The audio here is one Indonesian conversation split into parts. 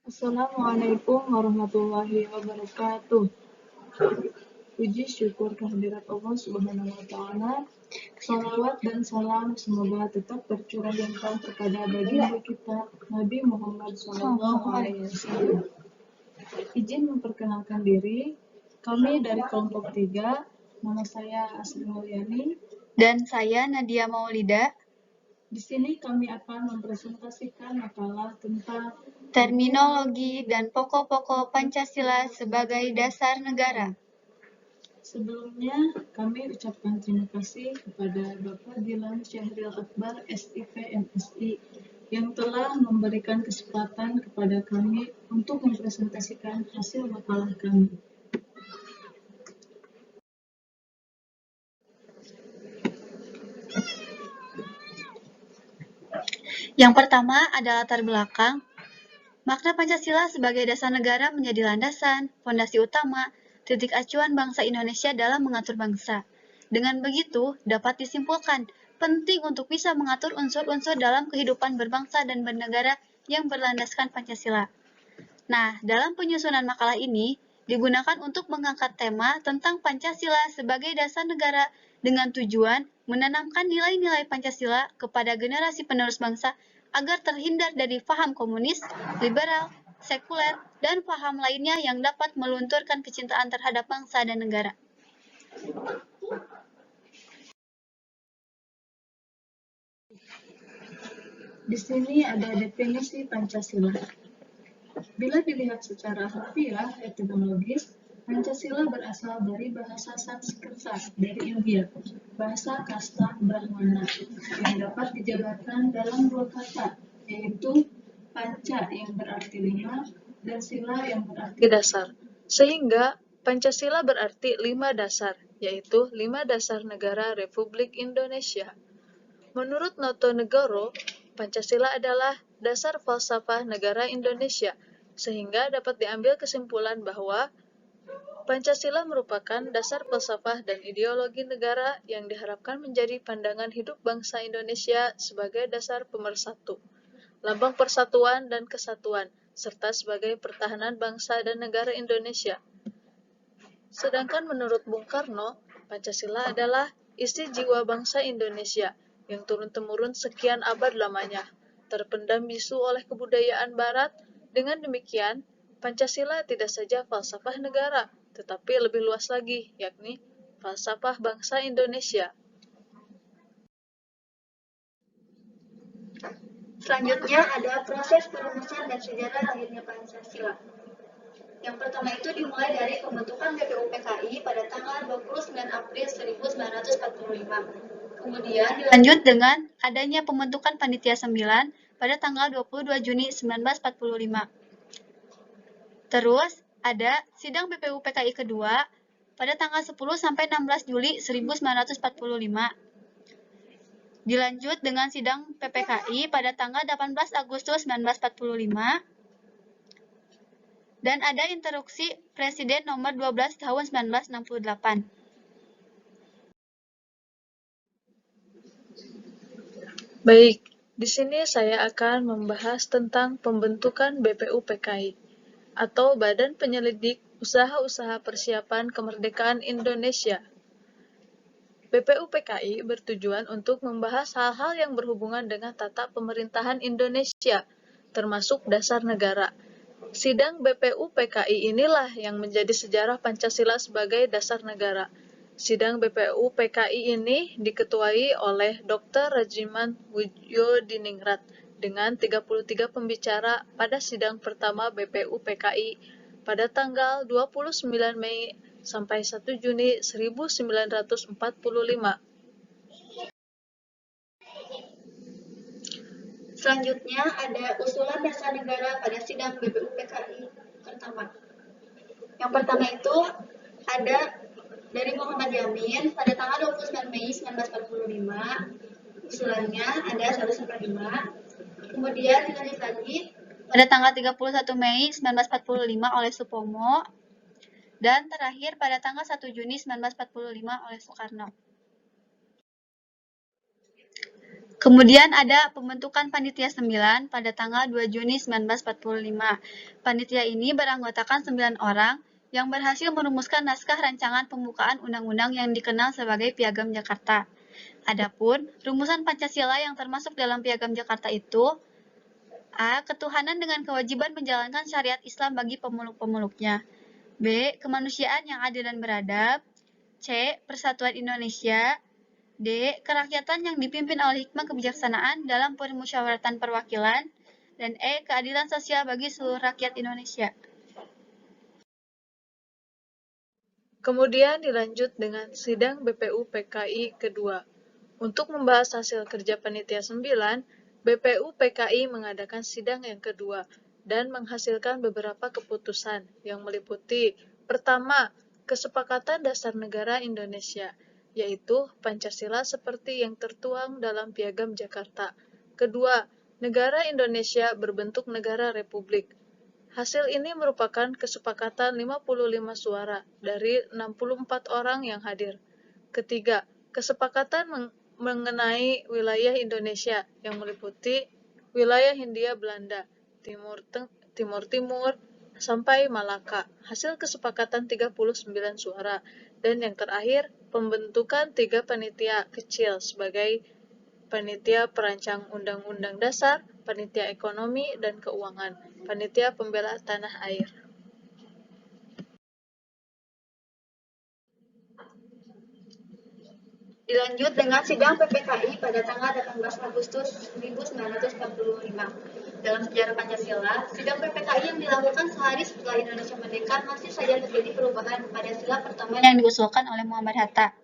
Assalamualaikum warahmatullahi wabarakatuh. Puji syukur kehadirat Allah Subhanahu wa Ta'ala. Salawat dan salam semoga tetap tercurahkan kepada baginda kita Nabi Muhammad SAW. Izin memperkenalkan diri. Kami dari kelompok 3. Nama saya Asri Mulyani. Dan saya Nadia Maulida. Di sini kami akan mempresentasikan makalah tentang terminologi dan pokok-pokok Pancasila sebagai dasar negara. Sebelumnya, kami ucapkan terima kasih kepada Bapak Dilan Syahril Akbar, SIP MSI, yang telah memberikan kesempatan kepada kami untuk mempresentasikan hasil makalah kami. Yang pertama adalah latar belakang. Makna Pancasila sebagai dasar negara menjadi landasan, fondasi utama, titik acuan bangsa Indonesia dalam mengatur bangsa. Dengan begitu, dapat disimpulkan penting untuk bisa mengatur unsur-unsur dalam kehidupan berbangsa dan bernegara yang berlandaskan Pancasila. Nah, dalam penyusunan makalah ini, digunakan untuk mengangkat tema tentang Pancasila sebagai dasar negara dengan tujuan menanamkan nilai-nilai Pancasila kepada generasi penerus bangsa agar terhindar dari paham komunis, liberal, sekuler, dan paham lainnya yang dapat melunturkan kecintaan terhadap bangsa dan negara. Di sini ada definisi Pancasila. Bila dilihat secara harfiah etimologis, Pancasila berasal dari bahasa Sanskerta dari India, bahasa kasta Brahmana, yang dapat dijabarkan dalam dua kata, yaitu panca yang berarti 5 dan sila yang berarti dasar. Sehingga Pancasila berarti 5 dasar, yaitu 5 dasar negara Republik Indonesia. Menurut Noto Negoro, Pancasila adalah dasar falsafah negara Indonesia, sehingga dapat diambil kesimpulan bahwa Pancasila merupakan dasar falsafah dan ideologi negara yang diharapkan menjadi pandangan hidup bangsa Indonesia sebagai dasar pemersatu, lambang persatuan dan kesatuan, serta sebagai pertahanan bangsa dan negara Indonesia. Sedangkan menurut Bung Karno, Pancasila adalah isi jiwa bangsa Indonesia yang turun-temurun sekian abad lamanya, terpendam bisu oleh kebudayaan Barat. Dengan demikian, Pancasila tidak saja falsafah negara, tetapi lebih luas lagi, yakni falsafah bangsa Indonesia. Selanjutnya ada proses perumusan dan sejarah lahirnya Pancasila. Yang pertama itu dimulai dari pembentukan BPUPKI pada tanggal 29 April 1945. Kemudian dilanjut dengan adanya pembentukan Panitia 9 pada tanggal 22 Juni 1945. Terus ada sidang BPUPKI kedua pada tanggal 10 sampai 16 Juli 1945. Dilanjut dengan sidang PPKI pada tanggal 18 Agustus 1945. Dan ada instruksi Presiden nomor 12 tahun 1968. Baik, di sini saya akan membahas tentang pembentukan BPUPKI atau Badan Penyelidik Usaha-Usaha Persiapan Kemerdekaan Indonesia. BPUPKI bertujuan untuk membahas hal-hal yang berhubungan dengan tata pemerintahan Indonesia, termasuk dasar negara. Sidang BPUPKI inilah yang menjadi sejarah Pancasila sebagai dasar negara. Sidang BPUPKI ini diketuai oleh Dr. Rajiman Widyodiningrat dengan 33 pembicara pada sidang pertama BPUPKI pada tanggal 29 Mei sampai 1 Juni 1945. Selanjutnya ada usulan dasar negara pada sidang BPUPKI pertama. Yang pertama itu ada dari Muhammad Yamin pada tanggal 29 Mei 1945. Usulannya ada 1-5. Kemudian dilanjut lagi pada tanggal 31 Mei 1945 oleh Supomo. Dan terakhir pada tanggal 1 Juni 1945 oleh Soekarno. Kemudian ada pembentukan Panitia 9 pada tanggal 2 Juni 1945. Panitia ini beranggotakan 9 orang yang berhasil merumuskan naskah rancangan pembukaan undang-undang yang dikenal sebagai Piagam Jakarta. Adapun rumusan Pancasila yang termasuk dalam Piagam Jakarta itu: A. Ketuhanan dengan kewajiban menjalankan syariat Islam bagi pemeluk-pemeluknya. B. Kemanusiaan yang adil dan beradab. C. Persatuan Indonesia. D. Kerakyatan yang dipimpin oleh hikmah kebijaksanaan dalam permusyawaratan perwakilan. Dan E. Keadilan sosial bagi seluruh rakyat Indonesia. Kemudian dilanjut dengan sidang BPU PKI kedua. Untuk membahas hasil kerja Panitia 9, BPU PKI mengadakan sidang yang kedua dan menghasilkan beberapa keputusan yang meliputi: pertama, kesepakatan dasar negara Indonesia, yaitu Pancasila seperti yang tertuang dalam Piagam Jakarta. Kedua, negara Indonesia berbentuk negara republik. Hasil ini merupakan kesepakatan 55 suara dari 64 orang yang hadir. Ketiga, kesepakatan mengenai wilayah Indonesia yang meliputi wilayah Hindia Belanda, Timur Timur sampai Malaka. Hasil kesepakatan 39 suara. Dan yang terakhir, pembentukan 3 panitia kecil sebagai Panitia Perancang Undang-Undang Dasar, Panitia Ekonomi dan Keuangan, Panitia Pembela Tanah Air. Dilanjut dengan sidang PPKI pada tanggal 18 Agustus 1945. Dalam sejarah Pancasila, sidang PPKI yang dilakukan sehari setelah Indonesia merdeka masih saja terjadi perubahan pada sila pertama yang diusulkan oleh Muhammad Hatta.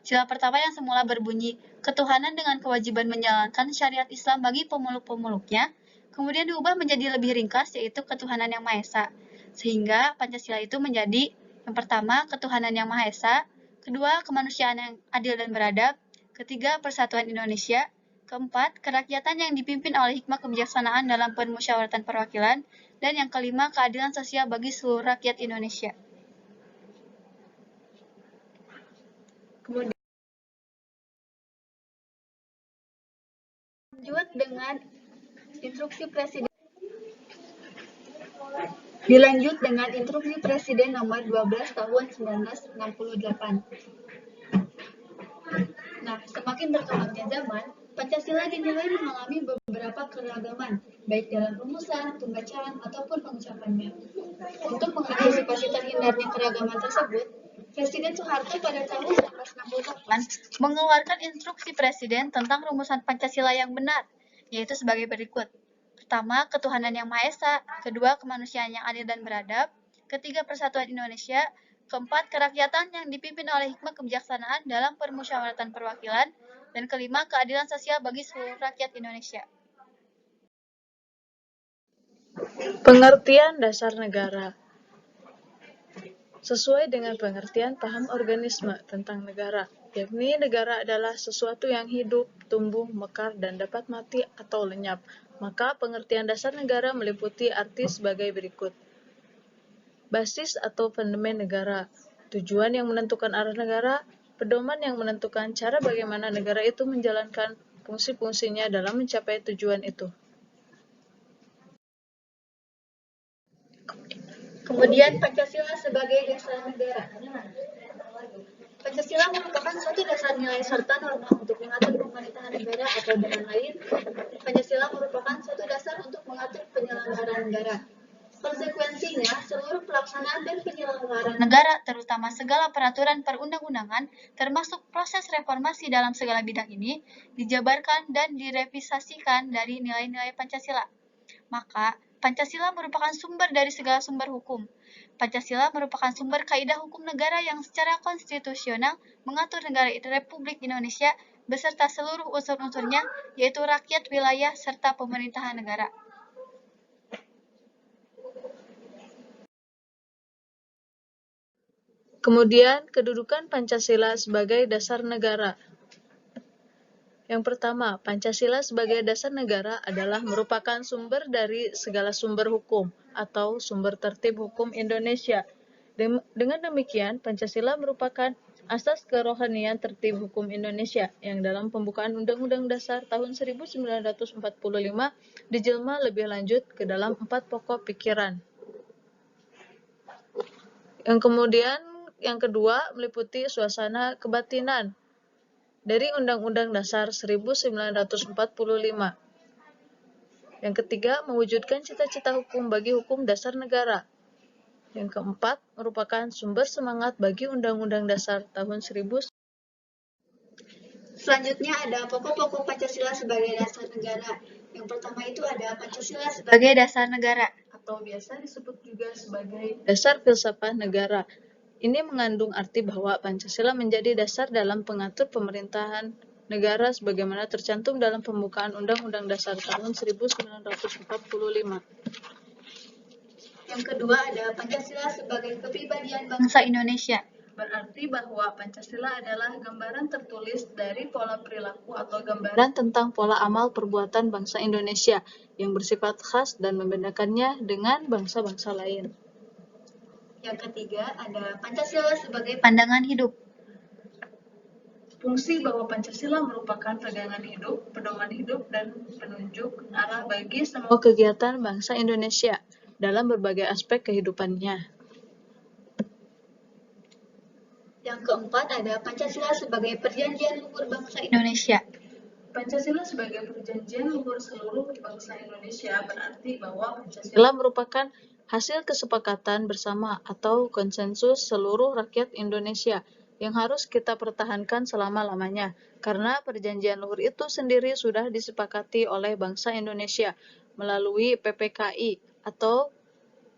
Sila pertama yang semula berbunyi ketuhanan dengan kewajiban menjalankan syariat Islam bagi pemeluk-pemeluknya, kemudian diubah menjadi lebih ringkas, yaitu ketuhanan yang Maha Esa. Sehingga Pancasila itu menjadi yang pertama, ketuhanan yang Maha Esa; kedua, kemanusiaan yang adil dan beradab; ketiga, persatuan Indonesia; keempat, kerakyatan yang dipimpin oleh hikmah kebijaksanaan dalam permusyawaratan perwakilan; dan yang kelima, keadilan sosial bagi seluruh rakyat Indonesia. Kemudian lanjut dengan instruksi Presiden. Dilanjut dengan instruksi Presiden nomor 12 tahun 1968. Nah, semakin berkembangnya zaman, Pancasila dinilai mengalami beberapa keragaman, baik dalam rumusan, pembacaan, ataupun pengucapannya. Untuk mengantisipasi terhindarnya keragaman tersebut, Presiden Soeharto pada tahun 1968 mengeluarkan instruksi Presiden tentang rumusan Pancasila yang benar, yaitu sebagai berikut. Pertama, ketuhanan yang Maha Esa; kedua, kemanusiaan yang adil dan beradab; ketiga, persatuan Indonesia; keempat, kerakyatan yang dipimpin oleh hikmah kebijaksanaan dalam permusyawaratan perwakilan; dan kelima, keadilan sosial bagi seluruh rakyat Indonesia. Pengertian dasar negara. Sesuai dengan pengertian paham organisme tentang negara, yakni negara adalah sesuatu yang hidup, tumbuh, mekar, dan dapat mati atau lenyap. Maka pengertian dasar negara meliputi arti sebagai berikut. Basis atau fondamen negara, tujuan yang menentukan arah negara, pedoman yang menentukan cara bagaimana negara itu menjalankan fungsi-fungsinya dalam mencapai tujuan itu. Kemudian Pancasila sebagai dasar negara. Pancasila merupakan suatu dasar nilai serta norma untuk mengatur pemerintahan negara, atau dengan lain, Pancasila merupakan suatu dasar untuk mengatur penyelenggaraan negara. Konsekuensinya, seluruh pelaksanaan dan penyelenggaraan negara, terutama segala peraturan perundang-undangan, termasuk proses reformasi dalam segala bidang ini, dijabarkan dan direvisasikan dari nilai-nilai Pancasila. Maka, Pancasila merupakan sumber dari segala sumber hukum. Pancasila merupakan sumber kaidah hukum negara yang secara konstitusional mengatur negara Republik Indonesia beserta seluruh unsur-unsurnya, yaitu rakyat, wilayah, serta pemerintahan negara. Kemudian, kedudukan Pancasila sebagai dasar negara. Yang pertama, Pancasila sebagai dasar negara adalah merupakan sumber dari segala sumber hukum atau sumber tertib hukum Indonesia. Dengan demikian, Pancasila merupakan Asas Kerohanian Tertib Hukum Indonesia yang dalam pembukaan Undang-Undang Dasar tahun 1945 dijelma lebih lanjut ke dalam 4 pokok pikiran. Yang kedua meliputi suasana kebatinan dari Undang-Undang Dasar 1945. Yang ketiga, mewujudkan cita-cita hukum bagi hukum dasar negara. Yang keempat, merupakan sumber semangat bagi Undang-Undang Dasar tahun 1945. Selanjutnya ada pokok-pokok Pancasila sebagai dasar negara. Yang pertama itu ada Pancasila sebagai dasar negara, Atau biasa disebut juga sebagai dasar filsafat negara. Ini mengandung arti bahwa Pancasila menjadi dasar dalam pengatur pemerintahan negara sebagaimana tercantum dalam pembukaan Undang-Undang Dasar tahun 1945. Yang kedua ada Pancasila sebagai kepribadian bangsa Indonesia. Berarti bahwa Pancasila adalah gambaran tertulis dari pola perilaku atau gambaran tentang pola amal perbuatan bangsa Indonesia yang bersifat khas dan membedakannya dengan bangsa-bangsa lain. Yang ketiga ada Pancasila sebagai pandangan hidup. Fungsi bahwa Pancasila merupakan pegangan hidup, pedoman hidup, dan penunjuk arah bagi semua kegiatan bangsa Indonesia dalam berbagai aspek kehidupannya. Yang keempat ada Pancasila sebagai perjanjian luhur bangsa Indonesia. Pancasila sebagai perjanjian luhur seluruh bangsa Indonesia berarti bahwa Pancasila merupakan hasil kesepakatan bersama atau konsensus seluruh rakyat Indonesia yang harus kita pertahankan selama-lamanya, karena perjanjian luhur itu sendiri sudah disepakati oleh bangsa Indonesia melalui PPKI atau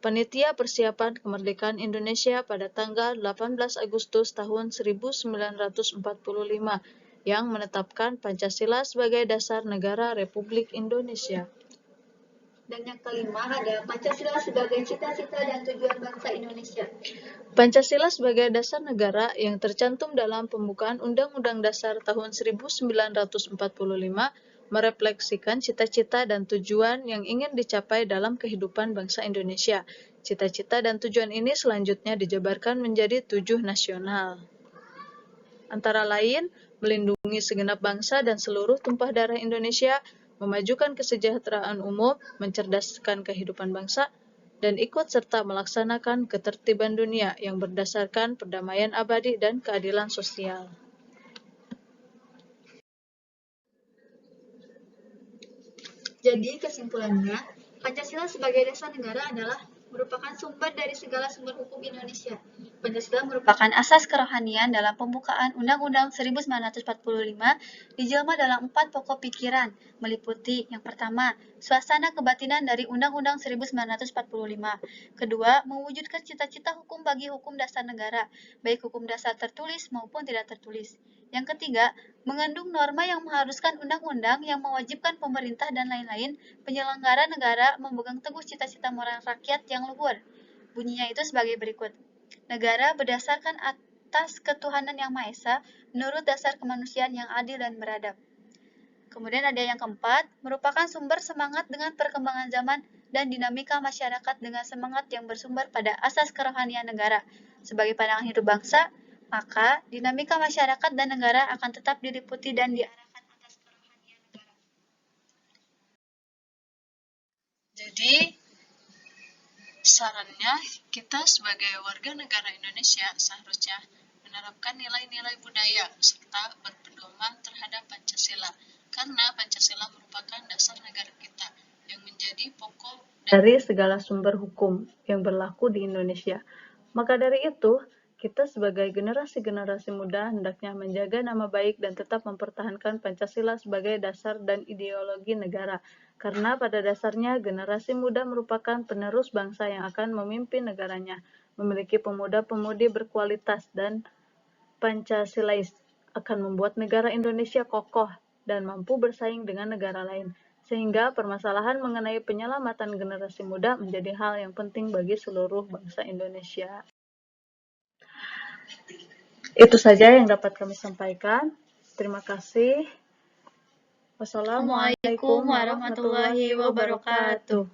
Panitia Persiapan Kemerdekaan Indonesia pada tanggal 18 Agustus tahun 1945 yang menetapkan Pancasila sebagai dasar negara Republik Indonesia. Dan yang kelima ada Pancasila sebagai cita-cita dan tujuan bangsa Indonesia. Pancasila sebagai dasar negara yang tercantum dalam pembukaan Undang-Undang Dasar tahun 1945 merefleksikan cita-cita dan tujuan yang ingin dicapai dalam kehidupan bangsa Indonesia. Cita-cita dan tujuan ini selanjutnya dijabarkan menjadi 7 nasional. Antara lain, melindungi segenap bangsa dan seluruh tumpah darah Indonesia, memajukan kesejahteraan umum, mencerdaskan kehidupan bangsa, dan ikut serta melaksanakan ketertiban dunia yang berdasarkan perdamaian abadi dan keadilan sosial. Jadi kesimpulannya, Pancasila sebagai dasar negara adalah merupakan sumber dari segala sumber hukum Indonesia. Pancasila merupakan asas kerohanian dalam pembukaan Undang-Undang 1945 dijelma dalam 4 pokok pikiran, meliputi yang pertama, suasana kebatinan dari Undang-Undang 1945. Kedua, mewujudkan cita-cita hukum bagi hukum dasar negara, baik hukum dasar tertulis maupun tidak tertulis. Yang ketiga, mengandung norma yang mengharuskan undang-undang yang mewajibkan pemerintah dan lain-lain penyelenggara negara memegang teguh cita-cita moral rakyat yang luhur. Bunyinya itu sebagai berikut. Negara berdasarkan atas ketuhanan yang Maha Esa menurut dasar kemanusiaan yang adil dan beradab. Kemudian ada yang keempat, merupakan sumber semangat dengan perkembangan zaman dan dinamika masyarakat dengan semangat yang bersumber pada asas kerohanian negara. Sebagai pandangan hidup bangsa, maka dinamika masyarakat dan negara akan tetap diliputi dan diarahkan atas kerohanian negara. Jadi, sarannya kita sebagai warga negara Indonesia seharusnya menerapkan nilai-nilai budaya serta berpedoman terhadap Pancasila, karena Pancasila merupakan dasar negara kita yang menjadi pokok dari segala sumber hukum yang berlaku di Indonesia. Maka dari itu, kita sebagai generasi-generasi muda hendaknya menjaga nama baik dan tetap mempertahankan Pancasila sebagai dasar dan ideologi negara. Karena pada dasarnya generasi muda merupakan penerus bangsa yang akan memimpin negaranya, memiliki pemuda-pemudi berkualitas dan Pancasilais, akan membuat negara Indonesia kokoh dan mampu bersaing dengan negara lain. Sehingga permasalahan mengenai penyelamatan generasi muda menjadi hal yang penting bagi seluruh bangsa Indonesia. Itu saja yang dapat kami sampaikan. Terima kasih. Wassalamualaikum warahmatullahi wabarakatuh.